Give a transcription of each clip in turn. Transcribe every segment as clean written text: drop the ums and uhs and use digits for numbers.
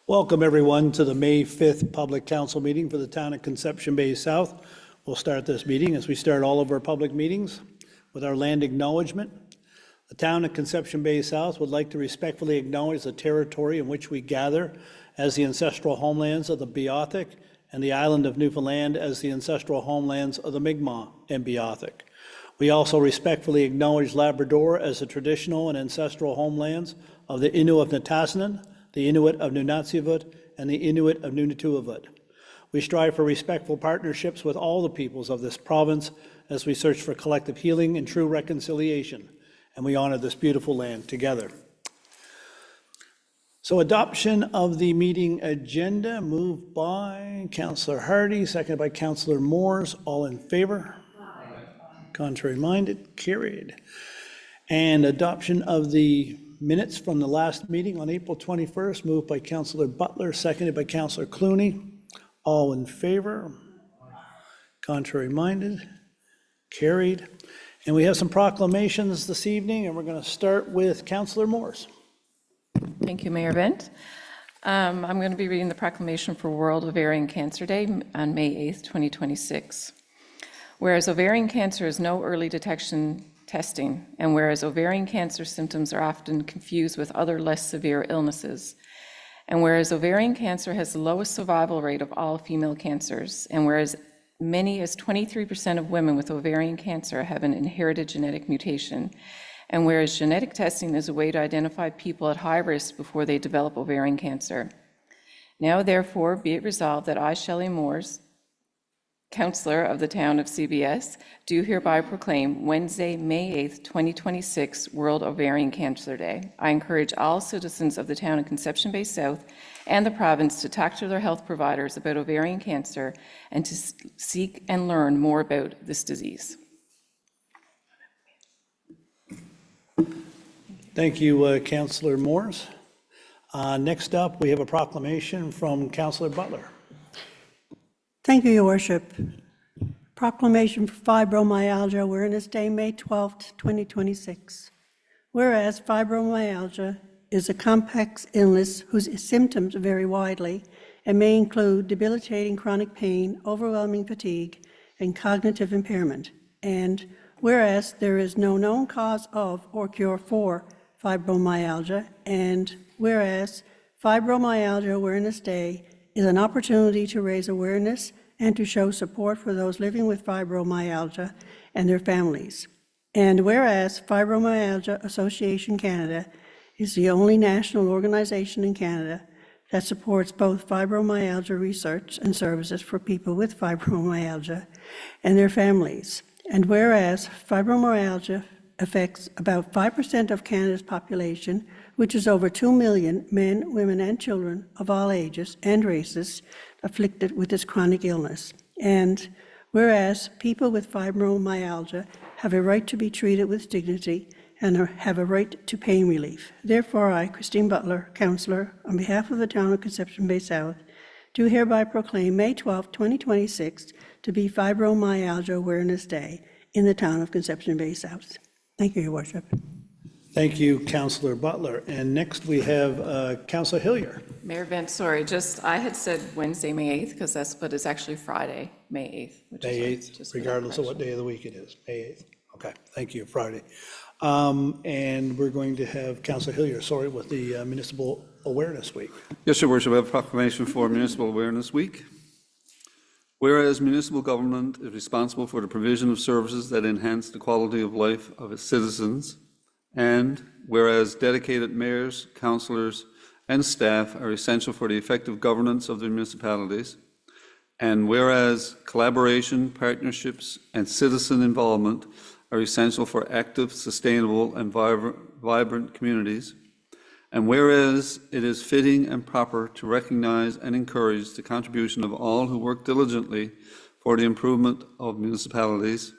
Welcome, everyone, to the May 5th Public Council meeting for the town of Conception Bay South. We'll start this meeting, as we start all of our public meetings, with our land acknowledgement. The town of Conception Bay South would like to respectfully acknowledge the territory in which we gather as the ancestral homelands of the Beothuk and the island of Newfoundland as the ancestral homelands of the Mi'kmaq and Beothuk. We also respectfully acknowledge Labrador as the traditional and ancestral homelands of the Innu of Nitassinan, the Inuit of Nunatsiavut, and the Inuit of Nunatuavut. We strive for respectful partnerships with all the peoples of this province as we search for collective healing and true reconciliation, and we honor this beautiful land together. So adoption of the meeting agenda, moved by Councillor Hardy, seconded by Councillor Moores. All in favor? Aye. Contrary minded? Carried. And adoption of the minutes from the last meeting on April 21st, moved by Councillor Butler, seconded by Councillor Clooney. All in favor? Contrary minded? Carried. And we have some proclamations this evening, and we're going to start with Councillor Moores. Thank you, Mayor Bent. I'm going to be reading the proclamation for World Ovarian Cancer Day on May 8th, 2026. Whereas ovarian cancer is no early detection testing, and whereas ovarian cancer symptoms are often confused with other less severe illnesses, and whereas ovarian cancer has the lowest survival rate of all female cancers, and whereas many as 23% of women with ovarian cancer have an inherited genetic mutation, and whereas genetic testing is a way to identify people at high risk before they develop ovarian cancer. Now, therefore, be it resolved that I, Shelley Moores, Councillor of the town of CBS, do hereby proclaim Wednesday, May 8th, 2026, World Ovarian Cancer Day. I encourage all citizens of the town of Conception Bay South and the province to talk to their health providers about ovarian cancer and to seek and learn more about this disease. Thank you, Councillor Moores. Next up, we have a proclamation from Councillor Butler. Thank you, Your Worship. Proclamation for Fibromyalgia Awareness Day, May 12th, 2026. Whereas fibromyalgia is a complex illness whose symptoms vary widely and may include debilitating chronic pain, overwhelming fatigue, and cognitive impairment. And whereas there is no known cause of or cure for fibromyalgia, and whereas Fibromyalgia Awareness Day is an opportunity to raise awareness and to show support for those living with fibromyalgia and their families. And whereas Fibromyalgia Association Canada is the only national organization in Canada that supports both fibromyalgia research and services for people with fibromyalgia and their families. And whereas fibromyalgia affects about 5% of Canada's population, which is over 2 million men, women, and children of all ages and races afflicted with this chronic illness. And whereas people with fibromyalgia have a right to be treated with dignity and have a right to pain relief. Therefore, I, Christine Butler, Councillor, on behalf of the town of Conception Bay South, do hereby proclaim May 12, 2026 to be Fibromyalgia Awareness Day in the town of Conception Bay South. Thank you, Your Worship. Thank you, Councillor Butler. And next we have Councillor Hillier. Mayor Bent, sorry, I had said Wednesday, May 8th, but it's actually Friday, May 8th. May 8th, regardless of what day of the week it is, May 8th. Okay, thank you, Friday. And we're going to have Councillor Hillier, sorry, with the Municipal Awareness Week. Yes, Your Worship, I have a proclamation for Municipal Awareness Week. Whereas municipal government is responsible for the provision of services that enhance the quality of life of its citizens, and whereas dedicated mayors, councillors, and staff are essential for the effective governance of the municipalities, and whereas collaboration, partnerships, and citizen involvement are essential for active, sustainable, and vibrant communities, and whereas it is fitting and proper to recognize and encourage the contribution of all who work diligently for the improvement of municipalities,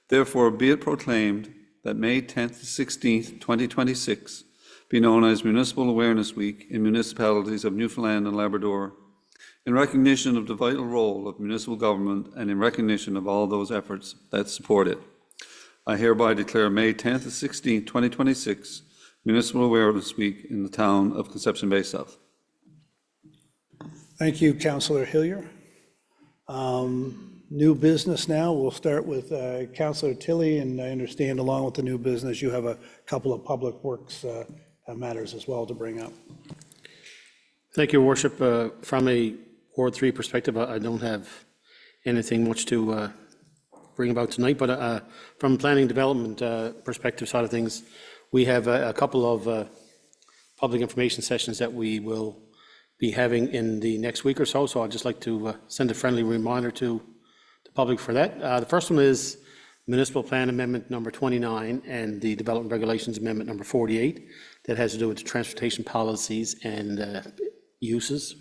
therefore be it proclaimed that May 10th to 16th, 2026 be known as Municipal Awareness Week in municipalities of Newfoundland and Labrador, in recognition of the vital role of municipal government and in recognition of all those efforts that support it. I hereby declare May 10th to 16th, 2026 Municipal Awareness Week in the town of Conception Bay South. Thank you, Councillor Hillier. New business now, we'll start with Councillor Tilley, and I understand along with the new business, you have a couple of public works matters as well to bring up. Thank you, Your Worship. From a Ward 3 perspective, I don't have anything much to bring about tonight, but from planning development perspective side of things, we have a couple of public information sessions that we will be having in the next week or so, so I'd just like to send a friendly reminder to the public for that. The first one is Municipal Plan Amendment number 29 and the Development Regulations Amendment number 48 that has to do with the transportation policies and uses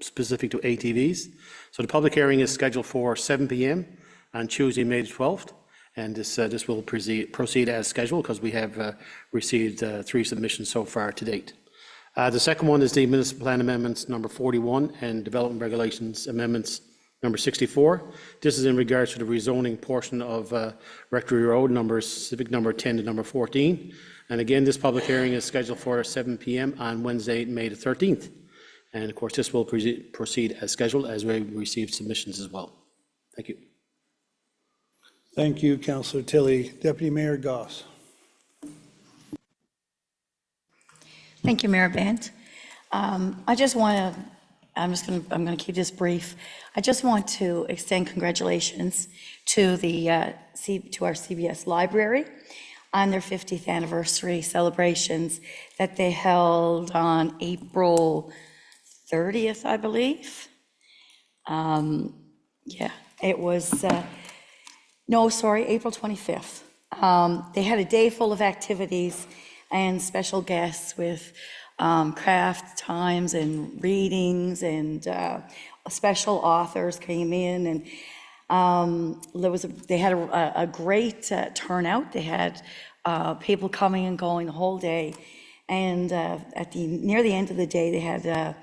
specific to ATVs. So the public hearing is scheduled for 7 p.m. on Tuesday, May the 12th, and this will proceed as scheduled because we have received 3 submissions so far to date. The second one is the Municipal Plan Amendments number 41 and Development Regulations Amendments number 64. This is in regards to the rezoning portion of Rectory Road, civic number 10 to number 14. And again, this public hearing is scheduled for 7 p.m. on Wednesday, May the 13th. And of course, this will proceed as scheduled as we receive submissions as well. Thank you. Thank you, Councillor Tilley. Deputy Mayor Goss. Thank you, Mayor Bent. I just want to, I'm going to keep this brief. I just want to extend congratulations to our CBS Library on their 50th anniversary celebrations that they held on April 30th, I believe. Yeah, it was, April 25th. They had a day full of activities and special guests with craft times and readings, and special authors came in, and they had a great turnout. They had people coming and going the whole day, and near the end of the day, they had a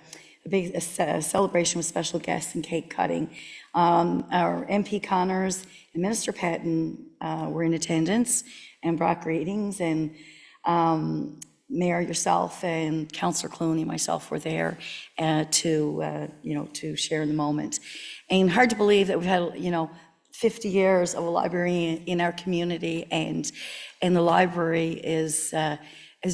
big celebration with special guests and cake cutting. Our MP Connors and Minister Patton were in attendance and brought greetings, and Mayor, yourself, and Councillor Clooney and myself were there to share in the moment. And hard to believe that we've had 50 years of a library in our community, and the library is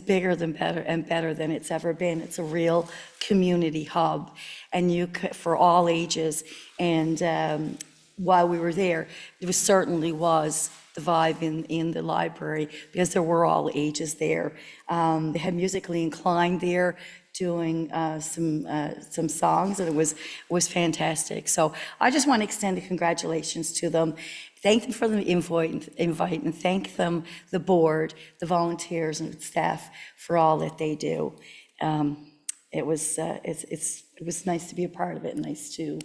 bigger than better than it's ever been. It's a real community hub, and for all ages. And while we were there, it certainly was the vibe in the library, because there were all ages there. They had Musically Inclined there doing some songs, and it was fantastic. So I just want to extend a congratulations to them. Thank them for the invite, and thank them, the board, the volunteers and staff, for all that they do. It was nice to be a part of it, and nice to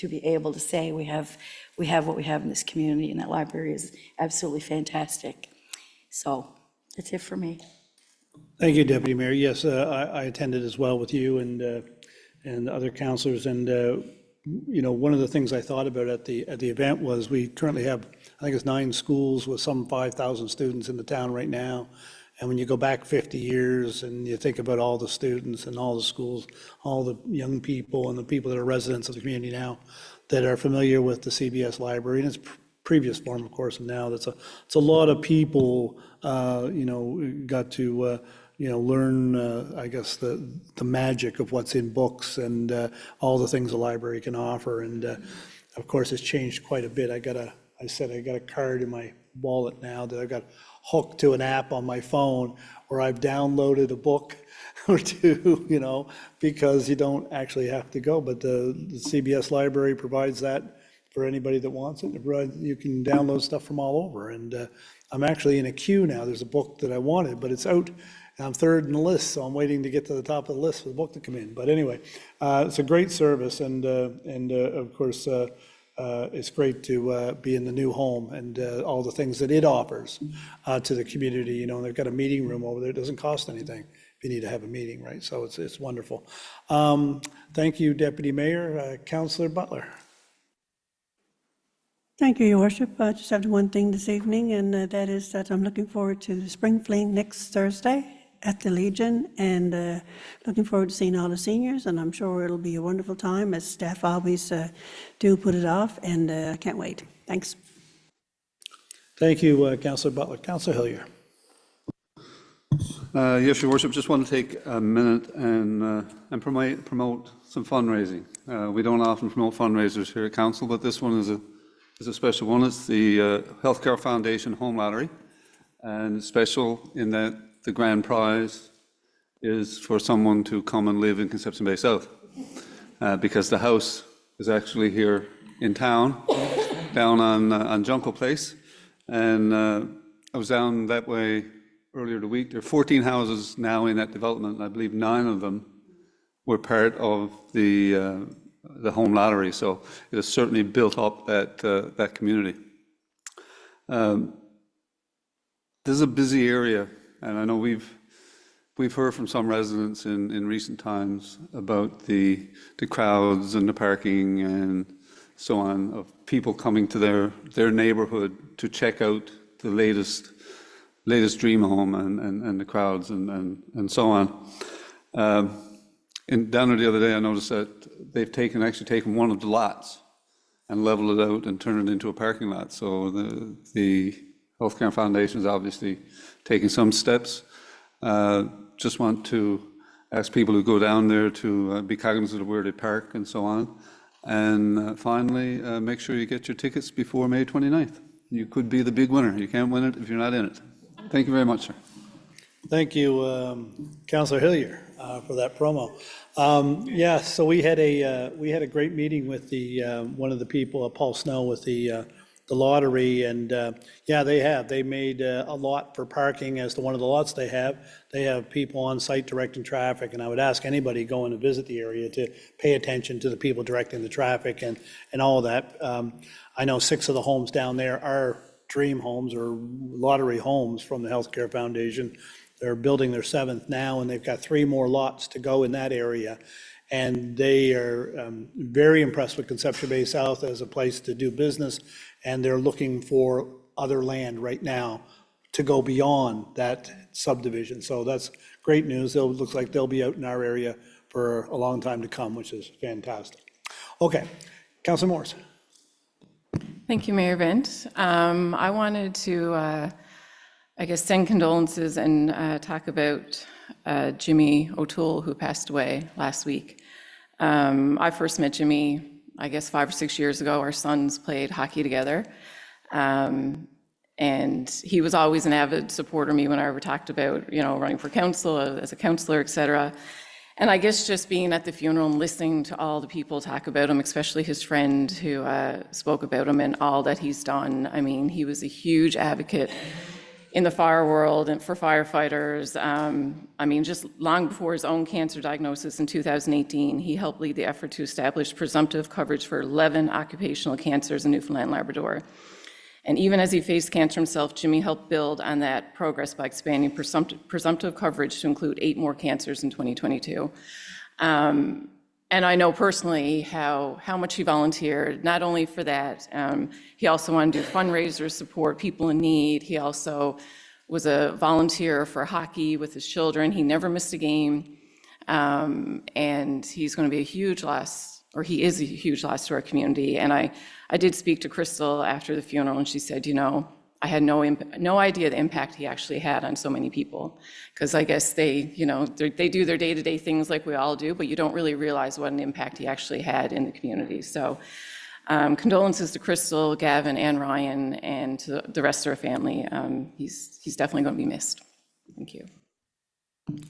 be able to say we have what we have in this community, and that library is absolutely fantastic. So that's it for me. Thank you, Deputy Mayor. Yes, I attended as well with you and other councillors. And one of the things I thought about at the event was we currently have, I think it's 9 schools with some 5,000 students in the town right now. And when you go back 50 years and you think about all the students and all the schools, all the young people and the people that are residents of the community now that are familiar with the CBS Library in its previous form, of course, and now it's a lot of people, got to, learn, I guess, the magic of what's in books and all the things the library can offer. And of course, it's changed quite a bit. I got a card in my wallet now that I've got hooked to an app on my phone where I've downloaded a book or two, because you don't actually have to go. But the CBS Library provides that for anybody that wants it. You can download stuff from all over. And I'm actually in a queue now. There's a book that I wanted, but it's out. I'm third in the list, so I'm waiting to get to the top of the list for the book to come in. But anyway, it's a great service, and of course, it's great to be in the new home and all the things that it offers to the community. They've got a meeting room over there. It doesn't cost anything if you need to have a meeting, right? So it's wonderful. Thank you, Deputy Mayor. Councillor Butler. Thank you, Your Worship. I just have one thing this evening, and that is that I'm looking forward to the Spring Fling next Thursday at the Legion, and looking forward to seeing all the seniors, and I'm sure it'll be a wonderful time, as staff always do put it off, and I can't wait. Thanks. Thank you, Councillor Butler. Councillor Hillier. Yes, Your Worship, just want to take a minute and promote some fundraising. We don't often promote fundraisers here at Council, but this one is a special one. It's the Healthcare Foundation Home Lottery, and it's special in that the grand prize is for someone to come and live in Conception Bay South, because the house is actually here in town, down on Junco Place, and I was down that way earlier the week. There are 14 houses now in that development, and I believe 9 of them were part of the home lottery. So it has certainly built up that community. This is a busy area, and I know we've heard from some residents in recent times about the crowds and the parking and so on, of people coming to their neighborhood to check out the latest dream home, and the crowds and so on. Down there the other day, I noticed that they've actually taken one of the lots and leveled it out and turned it into a parking lot. So the Healthcare Foundation is obviously taking some steps. Just want to ask people who go down there to be cognizant of where they park and so on. And finally, make sure you get your tickets before May 29th. You could be the big winner. You can't win it if you're not in it. Thank you very much, sir. Thank you, Councillor Hillier, for that promo. Yeah, so we had a great meeting with one of the people, Paul Snow, with the lottery, and yeah, they made a lot for parking as to one of the lots they have. They have people on site directing traffic, and I would ask anybody going to visit the area to pay attention to the people directing the traffic and all of that. I know 6 of the homes down there are dream homes or lottery homes from the Healthcare Foundation. They're building their 7th now, and they've got 3 more lots to go in that area. And they are very impressed with Conception Bay South as a place to do business, and they're looking for other land right now to go beyond that subdivision. So that's great news. It looks like they'll be out in our area for a long time to come, which is fantastic. Okay, Councillor Morris. Thank you, Mayor Vint. I wanted to, I guess, send condolences and talk about Jimmy O'Toole, who passed away last week. I first met Jimmy, I guess, 5 or 6 years ago. Our sons played hockey together. And he was always an avid supporter of me when I ever talked about, running for council, as a councillor, et cetera. And I guess just being at the funeral and listening to all the people talk about him, especially his friend who spoke about him and all that he's done. I mean, he was a huge advocate in the fire world and for firefighters. I mean, just long before his own cancer diagnosis in 2018, he helped lead the effort to establish presumptive coverage for 11 occupational cancers in Newfoundland and Labrador. And even as he faced cancer himself, Jimmy helped build on that progress by expanding presumptive coverage to include 8 more cancers in 2022. And I know personally how much he volunteered, not only for that, he also wanted to do fundraisers, support people in need. He also was a volunteer for hockey with his children. He never missed a game. And he's going to be a huge loss, or he is a huge loss to our community. And I did speak to Crystal after the funeral, and she said, I had no idea the impact he actually had on so many people. Because I guess they do their day-to-day things like we all do, but you don't really realize what an impact he actually had in the community. So condolences to Crystal, Gavin, and Ryan, and to the rest of our family. He's definitely going to be missed. Thank you.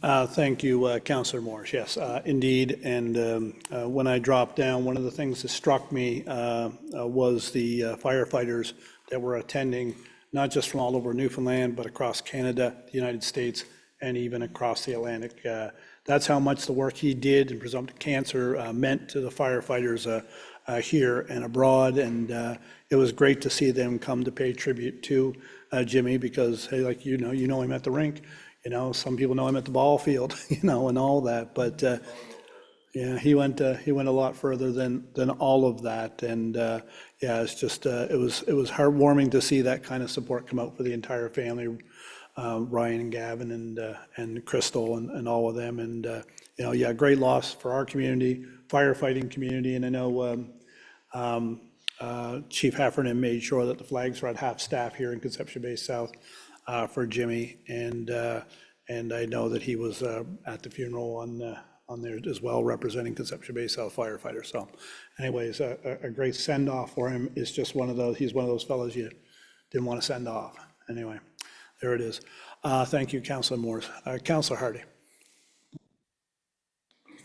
Thank you, Councillor Morris. Yes, indeed. And when I dropped down, one of the things that struck me was the firefighters that were attending, not just from all over Newfoundland, but across Canada, the United States, and even across the Atlantic. That's how much the work he did in presumptive cancer meant to the firefighters here and abroad. And it was great to see them come to pay tribute to Jimmy, because, hey, like you know him at the rink. Some people know him at the ball field, and all that. But yeah, he went a lot further than all of that. And yeah, it's just it was heartwarming to see that kind of support come out for the entire family. Ryan and Gavin and Crystal and all of them. And, yeah, great loss for our community, firefighting community. And I know Chief Heffernan made sure that the flags were at half staff here in Conception Bay South for Jimmy. And I know that he was at the funeral on there as well, representing Conception Bay South firefighters. So anyways, a great send-off for him. It's just he's one of those fellows you didn't want to send off. Anyway, there it is. Thank you, Councilor Morris. Councilor Hardy.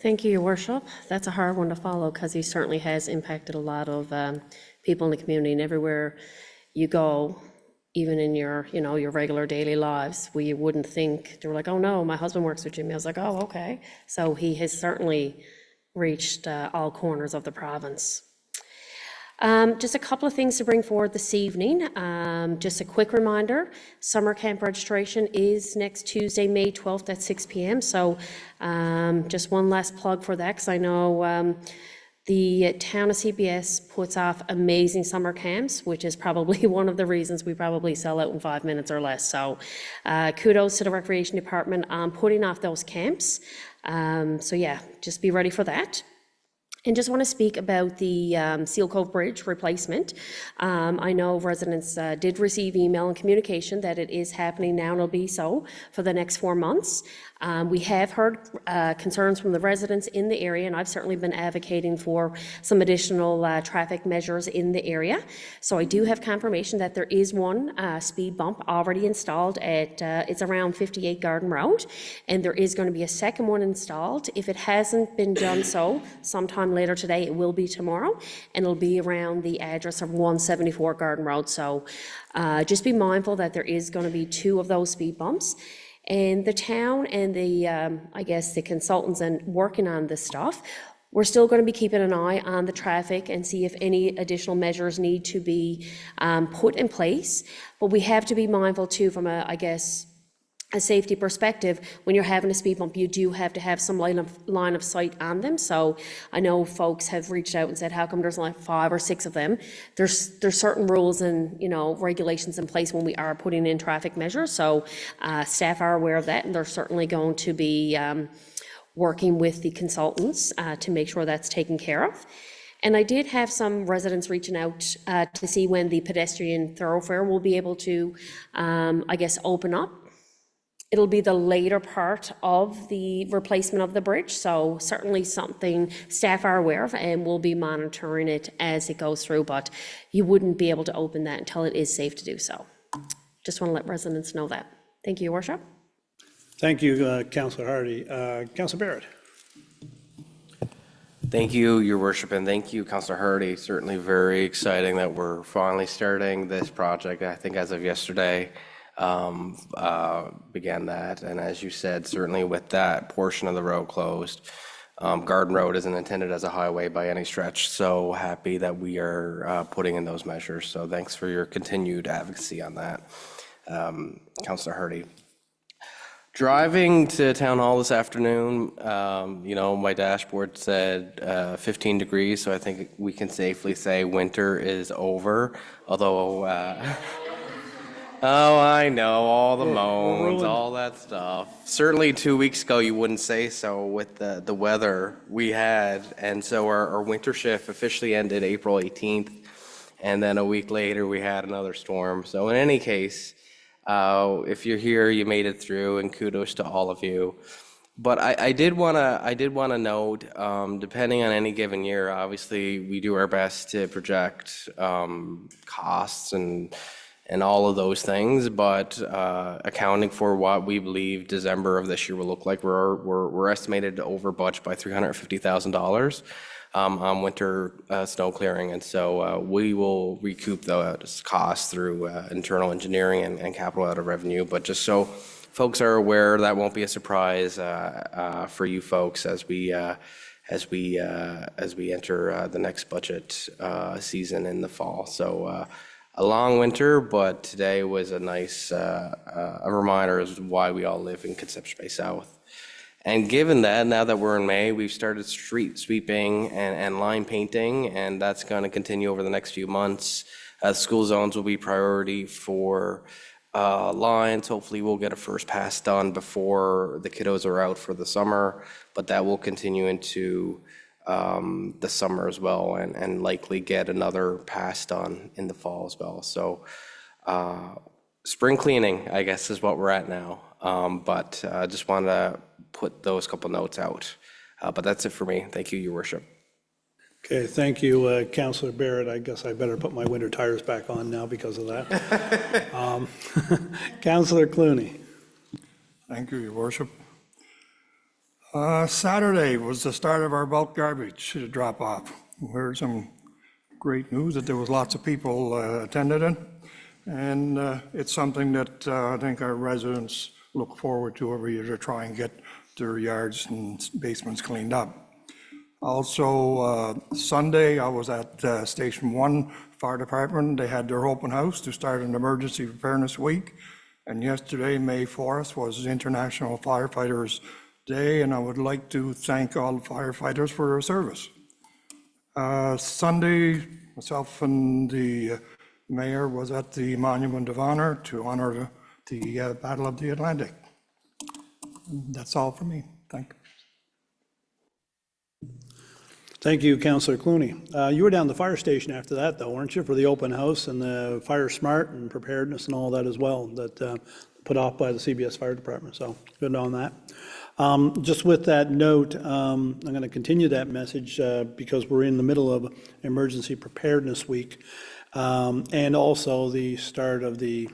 Thank you, Your Worship. That's a hard one to follow because he certainly has impacted a lot of people in the community, and everywhere you go, even in your, your regular daily lives, where you wouldn't think, they were like, oh no, my husband works with Jimmy. I was like, oh, okay. So he has certainly reached all corners of the province. Just a couple of things to bring forward this evening. Just a quick reminder, summer camp registration is next Tuesday, May 12th at 6 p.m. So just one last plug for that, because I know the town of CBS puts off amazing summer camps, which is probably one of the reasons we probably sell out in 5 minutes or less. So kudos to the Recreation Department on putting off those camps. So yeah, just be ready for that. And just want to speak about the Seal Cove Bridge replacement. I know residents did receive email and communication that it is happening now, and it'll be so for the next 4 months. We have heard concerns from the residents in the area, and I've certainly been advocating for some additional traffic measures in the area. So I do have confirmation that there is one speed bump already installed at, it's around 58 Garden Road, and there is going to be a second one installed. If it hasn't been done so, sometime later today, it will be tomorrow, and it'll be around the address of 174 Garden Road. So just be mindful that there is going to be 2 of those speed bumps. And the town and the, I guess, the consultants and working on this stuff, we're still going to be keeping an eye on the traffic and see if any additional measures need to be put in place. But we have to be mindful too from a, I guess, a safety perspective. When you're having a speed bump, you do have to have some line of sight on them. So I know folks have reached out and said, how come there's like 5 or 6 of them? There's certain rules and regulations in place when we are putting in traffic measures. So staff are aware of that, and they're certainly going to be working with the consultants to make sure that's taken care of. And I did have some residents reaching out to see when the pedestrian thoroughfare will be able to, I guess, open up. It'll be the later part of the replacement of the bridge, so certainly something staff are aware of, and we'll be monitoring it as it goes through, but you wouldn't be able to open that until it is safe to do so. Just want to let residents know that. Thank you, Your Worship. Thank you, Councilor Hardy. Councilor Barrett. Thank you, Your Worship, and thank you, Councilor Hardy. Certainly very exciting that we're finally starting this project. I think as of yesterday, began that, and as you said, certainly with that portion of the road closed, Garden Road isn't intended as a highway by any stretch. So happy that we are putting in those measures. So thanks for your continued advocacy on that, Councilor Hardy. Driving to Town Hall this afternoon, my dashboard said 15 degrees, so I think we can safely say winter is over, although oh, I know, all the moans, all that stuff. Certainly 2 weeks ago, you wouldn't say so with the weather we had. And so our winter shift officially ended April 18th. And then a week later, we had another storm. So in any case, if you're here, you made it through, and kudos to all of you. But I did want to note, depending on any given year, obviously, we do our best to project costs and all of those things, but accounting for what we believe December of this year will look like, we're estimated to over budget by $350,000 on winter snow clearing, and so we will recoup those costs through internal engineering and capital out of revenue. But just so folks are aware, that won't be a surprise for you folks as we enter the next budget season in the fall. So. A long winter, but today was a nice a reminder as to why we all live in Conception Bay South. And given that, now that we're in May, we've started street sweeping and line painting, and that's going to continue over the next few months. School zones will be priority for lines. Hopefully, we'll get a first pass done before the kiddos are out for the summer, but that will continue into the summer as well, and likely get another pass done in the fall as well. So spring cleaning, I guess, is what we're at now. But I just wanted to put those couple notes out. But that's it for me. Thank you, Your Worship. Okay, thank you, Councillor Barrett. I guess I better put my winter tires back on now because of that. Councillor Clooney. Thank you, Your Worship. Saturday was the start of our bulk garbage drop-off. We heard some great news that there was lots of people attended it, and it's something that I think our residents look forward to every year to try and get their yards and basements cleaned up. Also, Sunday, I was at Station 1 Fire Department. They had their open house to start an emergency preparedness week. And yesterday, May 4th, was International Firefighters Day, and I would like to thank all the firefighters for their service. Sunday, myself and the mayor was at the Monument of Honor to honor the Battle of the Atlantic. That's all for me. Thank you. Thank you, Councillor Clooney. You were down the fire station after that, though, weren't you, for the open house and the Fire Smart and preparedness and all that as well, that put off by the CBS Fire Department, so good on that. Just with that note, I'm going to continue that message because we're in the middle of Emergency Preparedness Week and also the start of the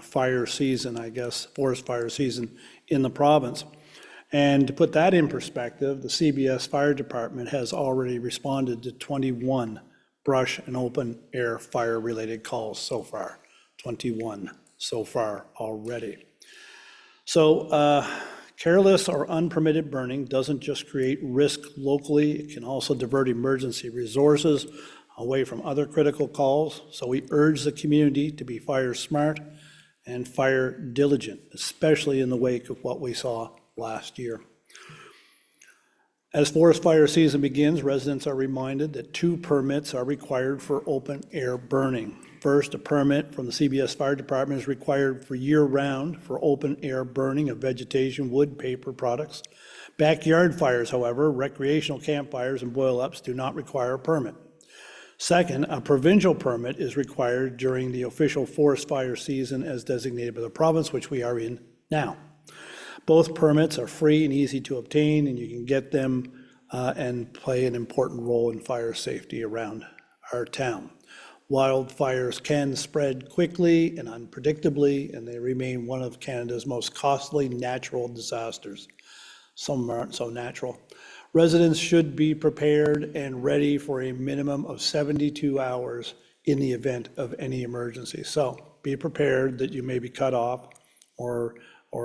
fire season, I guess, forest fire season in the province. And to put that in perspective, the CBS Fire Department has already responded to 21 brush and open air fire-related calls so far. 21 so far already. So careless or unpermitted burning doesn't just create risk locally, it can also divert emergency resources away from other critical calls. So we urge the community to be fire smart and fire diligent, especially in the wake of what we saw last year. As forest fire season begins, residents are reminded that 2 permits are required for open air burning. First, a permit from the CBS Fire Department is required for year-round for open air burning of vegetation, wood, paper products. Backyard fires, however, recreational campfires and boil-ups do not require a permit. Second, a provincial permit is required during the official forest fire season as designated by the province, which we are in now. Both permits are free and easy to obtain, and you can get them and play an important role in fire safety around our town. Wildfires can spread quickly and unpredictably, and they remain one of Canada's most costly natural disasters. Some aren't so natural. Residents should be prepared and ready for a minimum of 72 hours in the event of any emergency. So be prepared that you may be cut off or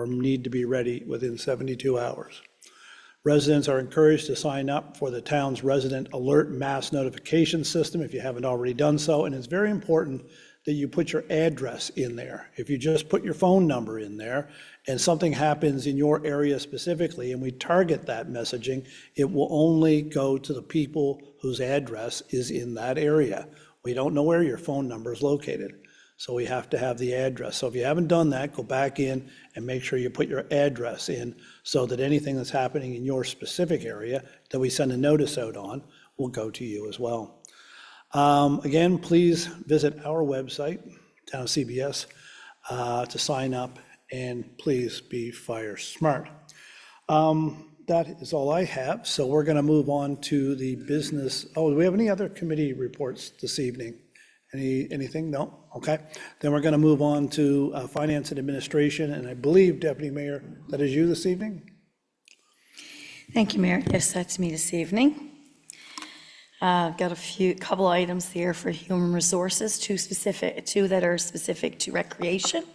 need to be ready within 72 hours. Residents are encouraged to sign up for the town's resident alert mass notification system if you haven't already done so, and it's very important that you put your address in there. If you just put your phone number in there and something happens in your area specifically and we target that messaging, it will only go to the people whose address is in that area. We don't know where your phone number is located. So we have to have the address. So if you haven't done that, go back in and make sure you put your address in so that anything that's happening in your specific area that we send a notice out on will go to you as well. Again, please visit our website, Town of CBS, to sign up, and please be fire smart. That is all I have. So we're going to move on to the business. Oh, do we have any other committee reports this evening? Anything? No? Okay. Then we're going to move on to Finance and Administration, and I believe, Deputy Mayor, that is you this evening? Thank you, Mayor. Yes, that's me this evening. I've got couple items there for human resources, two that are specific to recreation.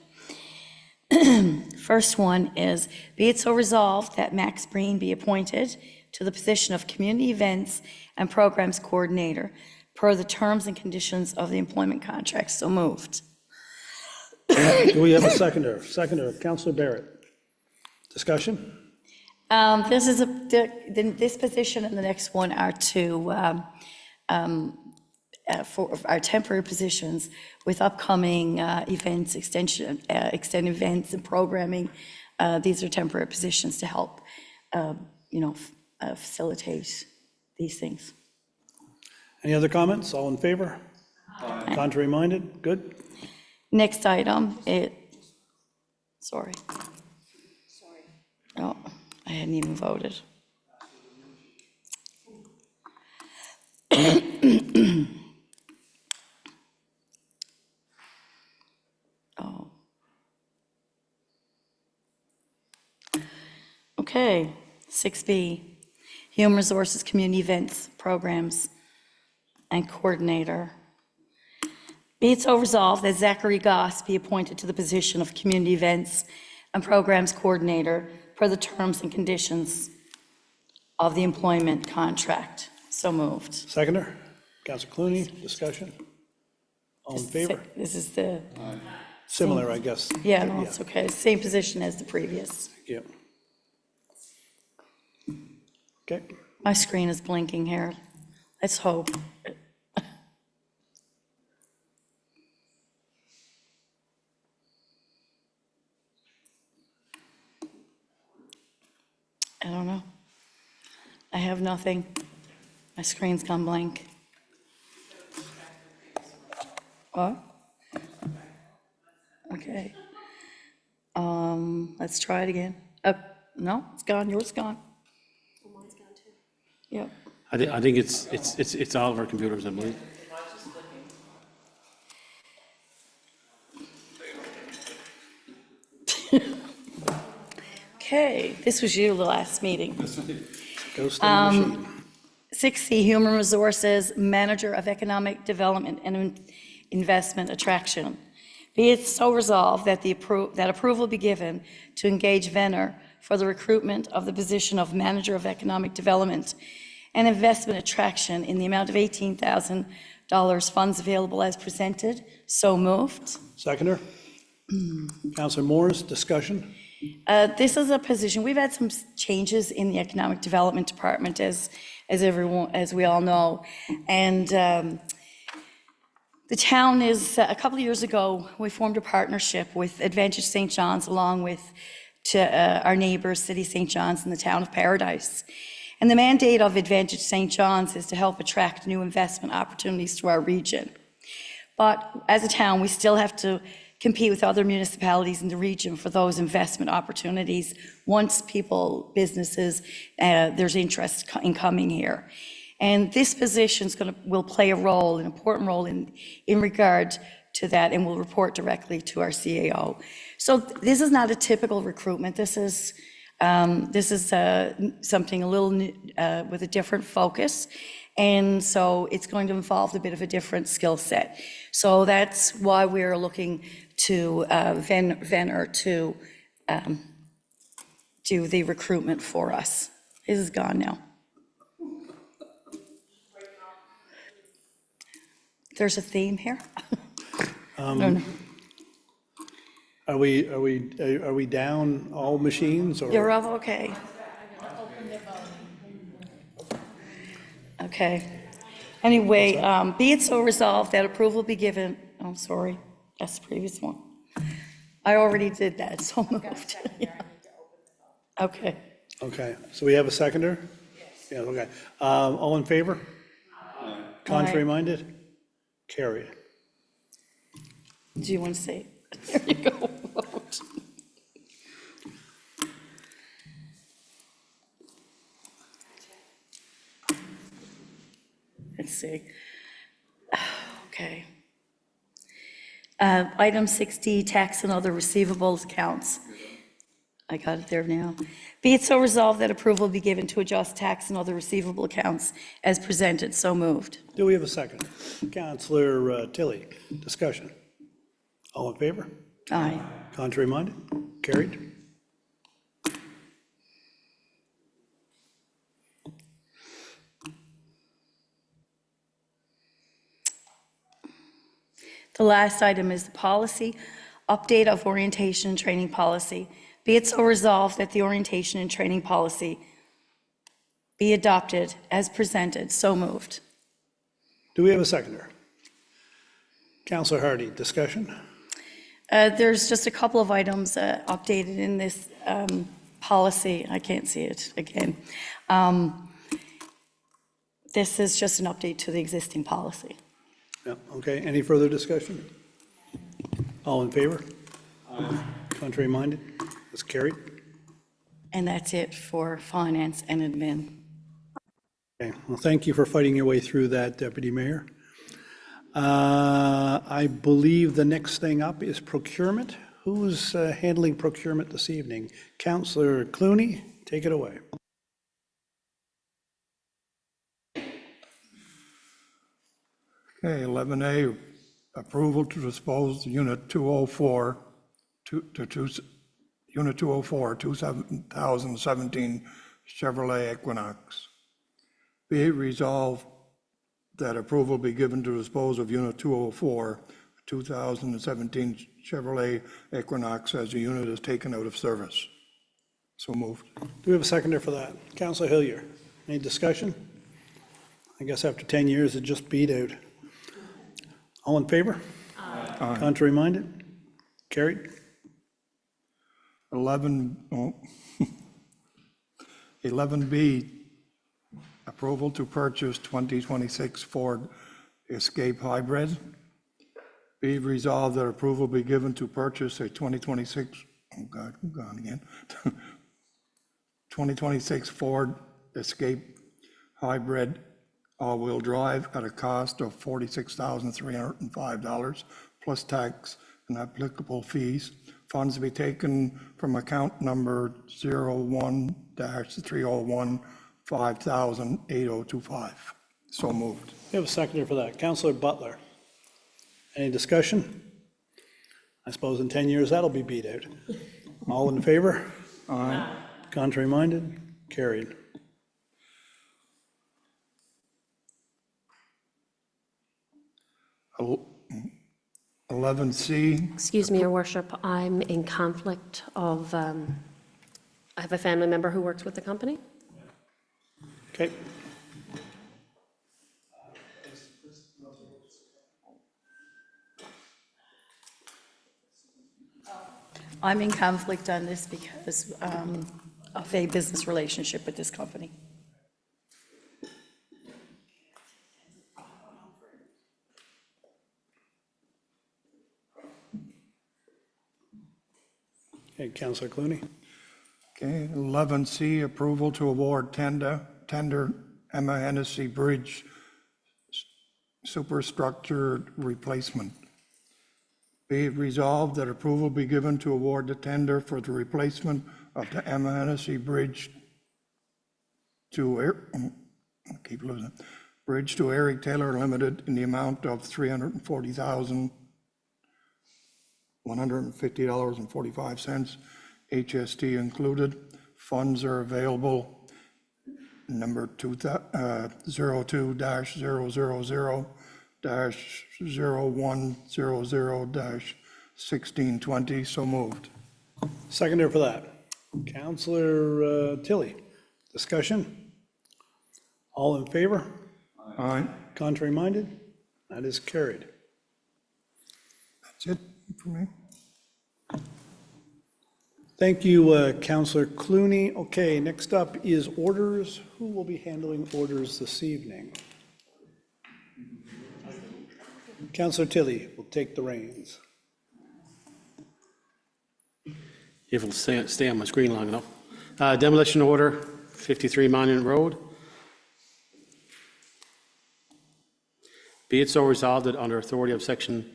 First one is, be it so resolved that Max Breen be appointed to the position of Community Events and Programs Coordinator per the terms and conditions of the employment contract. So moved. Do we have a seconder? Seconder, Councillor Barrett. Discussion? This position and the next one are to for our temporary positions with upcoming events, extended events and programming. These are temporary positions to help, facilitate these things. Any other comments? All in favor? Contrary minded? Good. Next item, sorry. Oh, I hadn't even voted. Oh. Okay, 6B, Human Resources Community Events, Programs, and Coordinator. Be it so resolved that Zachary Goss be appointed to the position of Community Events and Programs Coordinator per the terms and conditions of the employment contract. So moved. Seconder? Councilor Clooney, discussion? All in favor? This is the, Similar, I guess. yeah, no, it's okay, same position as the previous. Yep. Okay. My screen is blinking here. Let's hope. I don't know. I have nothing. My screen's gone blank. What? Okay. Let's try it again. No, it's gone. Yours gone. Mine's gone too. Yep. I think it's all of our computers, I believe. Okay, this was you the last meeting. Ghost in the machine. 6C, Human Resources Manager of Economic Development and Investment Attraction. Be it so resolved that that approval be given to engage Venner for the recruitment of the position of Manager of Economic Development and Investment Attraction in the amount of $18,000, funds available as presented. So moved. Seconder? Councilor Morris, discussion? This is a position, we've had some changes in the Economic Development Department, as we all know. And the town is, a couple of years ago, we formed a partnership with Advantage St. John's, along with our neighbors, City St. John's and the town of Paradise. And the mandate of Advantage St. John's is to help attract new investment opportunities to our region. But as a town, we still have to compete with other municipalities in the region for those investment opportunities once businesses, there's interest in coming here. And this position will play an important role in regard to that, and will report directly to our CAO. So this is not a typical recruitment. This is something a little with a different focus. And so it's going to involve a bit of a different skill set. So that's why we're looking to Venner to do the recruitment for us. This is gone now. There's a theme here. I don't know. Are we down all machines or? You're up, okay. Okay. Anyway, be it so resolved that approval be given, oh, sorry, that's the previous one. I already did that, so moved. Okay. Okay, so we have a seconder? Yes. Yeah, okay. All in favor? Contrary minded? Carried. Do you want to say? There you go. Vote. Let's see. Okay. Item 60, tax and other receivables accounts. I got it there now. Be it so resolved that approval be given to adjust tax and other receivable accounts as presented. So moved. Do we have a second? Councillor Tilly, discussion. All in favor? Aye. Contrary minded? Carried. The last item is the policy, update of orientation and training policy. Be it so resolved that the orientation and training policy be adopted as presented. So moved. Do we have a seconder? Councillor Hardy, discussion? There's just a couple of items updated in this policy. I can't see it again. This is just an update to the existing policy. Yeah, okay, any further discussion? All in favor? Contrary minded? That's carried. And that's it for finance and admin. Okay, well, thank you for fighting your way through that, Deputy Mayor. I believe the next thing up is procurement. Who's handling procurement this evening? Councillor Clooney, take it away. Okay, 11A, approval to dispose Unit 204 Unit 204, 2017 Chevrolet Equinox. Be it resolved that approval be given to dispose of Unit 204, 2017 Chevrolet Equinox as the unit is taken out of service. So moved. Do we have a seconder for that? Councillor Hillier, any discussion? I guess after 10 years, it just beat out. All in favor? Aye. Contrary minded? Carried. 11B, approval to purchase 2026 Ford Escape Hybrid. Be resolved that approval be given to purchase a 2026, oh God, I'm gone again, 2026 Ford Escape Hybrid all-wheel drive at a cost of $46,305 plus tax and applicable fees. Funds to be taken from account number 01-301-5000-8025. So moved. We have a seconder for that. Councillor Butler. Any discussion? I suppose in 10 years, that'll be beat out. All in favor? Aye. Contrary minded? Carried. El- 11C, Excuse me, Your Worship, I'm in conflict of, I have a family member who works with the company. Okay. I'm in conflict on this because of a business relationship with this company. Okay, Councillor Clooney. okay, 11C, approval to award tender Emma Hennessy Bridge superstructure replacement. Be it resolved that approval be given to award the tender for the replacement of the Emma Hennessy Bridge to, I keep losing it, Bridge to Eric Taylor Limited in the amount of $340,150.45, HST included. Funds are available. Number 02-000-0100-1620, so moved. Seconder for that. Councillor Tilley. Discussion? All in favor? Aye, Contrary minded? That is carried. that's it for me. Thank you, Councillor Clooney. Okay, next up is orders. Who will be handling orders this evening? Councillor Tilley will take the reins. If it'll stay on my screen long enough. Demolition order, 53 Monument Road. Be it so resolved that under authority of Section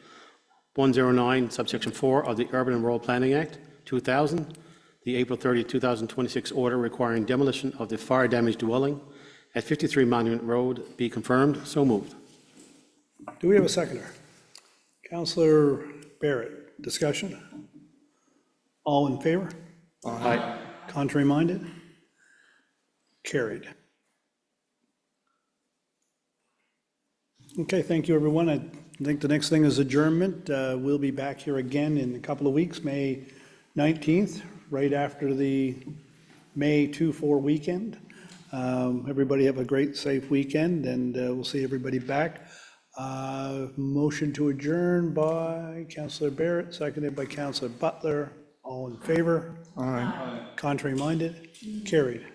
109, subsection 4 of the Urban and Rural Planning Act, 2000, the April 30, 2026 order requiring demolition of the fire-damaged dwelling at 53 Monument Road be confirmed. So moved. Do we have a seconder? Councillor Barrett, discussion? All in favor? Aye. Contrary minded? Carried. Okay, thank you, everyone. I think the next thing is adjournment. We'll be back here again in a couple of weeks, May 19th, right after the May 2-4 weekend. Everybody have a great, safe weekend, and we'll see everybody back. Motion to adjourn by Counselor Barrett, seconded by Counselor Butler. All in favor? Aye. Contrary minded? Carried.